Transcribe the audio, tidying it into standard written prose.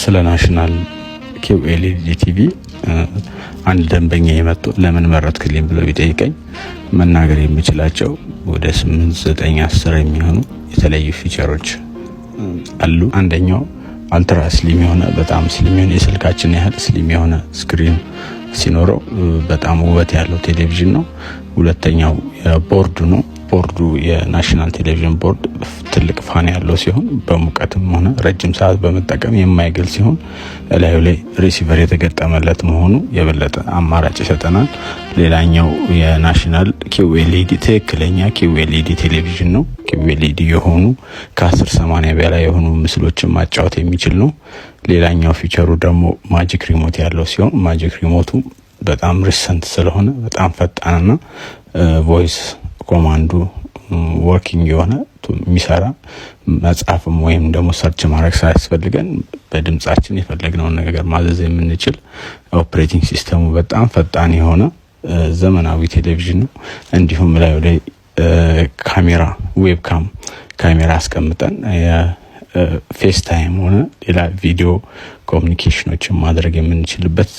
ስለ ናሽናል ኪውኤልኢዲ ቲቪ አንድ ደንበኛ የመጡ ለምን መረጥክልኝ ብሎ ቢጠይቀኝ መናገር የሚችላቸው ወደ 8 9 10 የሚሆኑ የተለያዩ ፊቸሮች አሉ። አንደኛው አልትራ ስሊም የሆነ በጣም ስሊም የሆነ የስልካችን ያህል ስሊም የሆነ ስክሪን ሲኖረው በጣም ውበት ያለው ቴሌቪዥን ነው። ሁለተኛው ቦርዱ ነው። ቦርዱ የናሽናል ቴሌቪዥን ቦርድ ትልቅ ፋን ያለው ሲሆን በሙቀትም ሆነ ረጅም ሰዓት በመጠቀም የማይገል ሲሆን ላዩ ላይ ሪሲቨር የተገጠመለት መሆኑ የበለጠ አማራጭ ይሰጠናል። ሌላኛው የናሽናል ኪውኤልኢዲ ትክክለኛ ኪውኤልኢዲ ቴሌቪዥን ነው። ኪውኤልኢዲ የሆኑ ከ1080 በላይ የሆኑ ምስሎችን ማጫወት የሚችል ነው። ሌላኛው ፊቸሩ ደግሞ ማጂክ ሪሞት ያለው ሲሆን ማጂክ ሪሞቱ በጣም ሪሰንት ስለሆነ በጣም ፈጣንና ቮይስ ኮማንዱ ወርኪንግ የሆነ የሚሰራ መጻፍም ወይም ደግሞ ሰርች ማድረግ ሳያስፈልገን በድምጻችን የፈለግነውን ነገር ማዘዝ የምንችል ኦፕሬቲንግ ሲስተሙ በጣም ፈጣን የሆነ ዘመናዊ ቴሌቪዥን ነው። እንዲሁም ላይ ወደ ካሜራ ዌብካም ካሜራ አስቀምጠን ፌስ ታይም ሆነ ሌላ ቪዲዮ ኮሙኒኬሽኖችን ማድረግ የምንችልበት